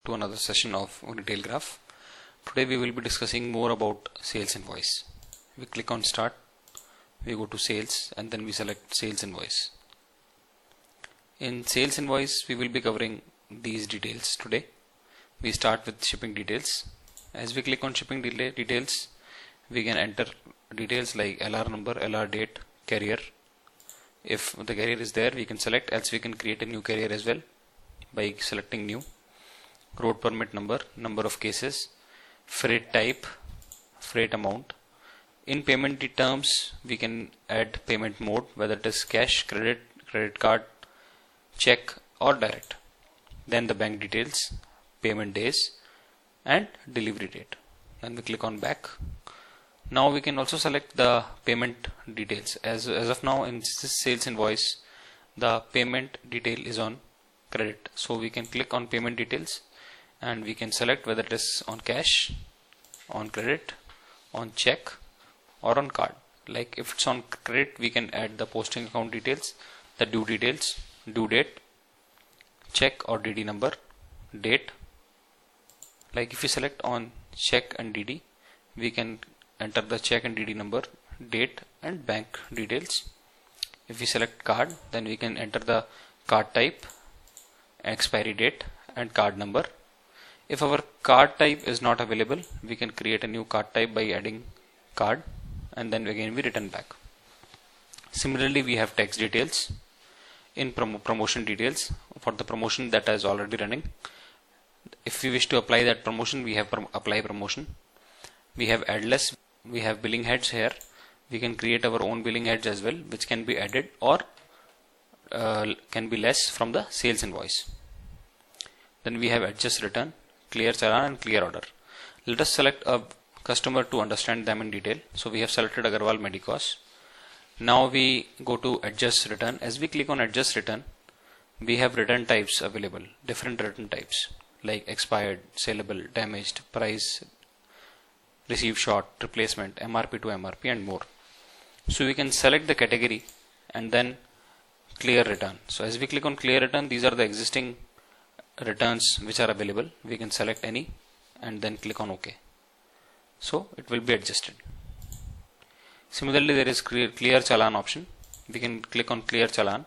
To another session of Retail Graph. Today we will be discussing more about sales invoice. We click on start, we go to sales and then we select sales invoice. In sales invoice we will be covering these details today. We start with shipping details. As we click on shipping details, we can enter details like LR number, LR date, carrier. If the carrier is there we can select, else we can create a new carrier as well by selecting new. Road permit number, number of cases, freight type, freight amount. In payment terms, we can add payment mode, whether it is cash, credit card, check or direct. Then the bank details, payment days and delivery date. Then we click on back. Now we can also select the payment details. As of now in this sales invoice, the payment detail is on credit. So we can click on payment details and we can select whether it is on cash, on credit, on check or on card. Like if it's on credit, we can add the posting account details, the due details, due date, check or DD number, date. Like if we select on check and DD, we can enter the check and DD number, date and bank details. If we select card, then we can enter the card type, expiry date and card number. If our card type is not available, we can create a new card type by adding card and then again we return back. Similarly, we have tax details in promotion details for the promotion that is already running. If we wish to apply that promotion, we have apply promotion. We have add less, we have billing heads here. We can create our own billing heads as well, which can be added or can be less from the sales invoice. Then we have adjust return, clear challan and clear order. Let us select a customer to understand them in detail. So we have selected Agarwal Medicos. Now we go to adjust return. As we click on adjust return, we have return types available, different return types like expired, saleable, damaged, price, received short, replacement, MRP to MRP and more. So we can select the category and then clear return. So as we click on clear return, these are the existing returns which are available. We can select any and then click on OK. So it will be adjusted. Similarly, there is clear challan option. We can click on clear challan.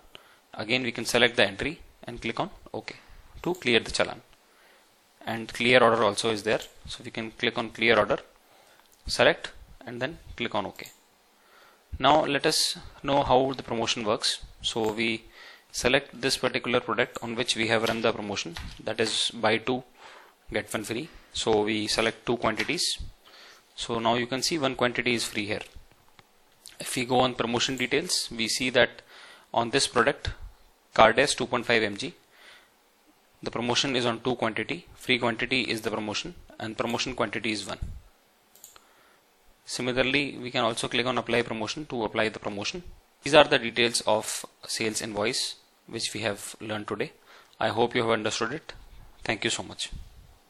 Again we can select the entry and click on OK to clear the challan. And clear order also is there. So we can click on clear order, select and then click on OK. Now let us know how the promotion works. So we select this particular product on which we have run the promotion, that is buy 2 get 1 free. So we select 2 quantities. So now you can see 1 quantity is free here. If we go on promotion details, we see that on this product Cardace 2.5 mg, the promotion is on 2 quantity, free quantity is the promotion and promotion quantity is 1. Similarly, we can also click on apply promotion to apply the promotion. These are the details of sales invoice which we have learned today. I hope you have understood it. Thank you so much.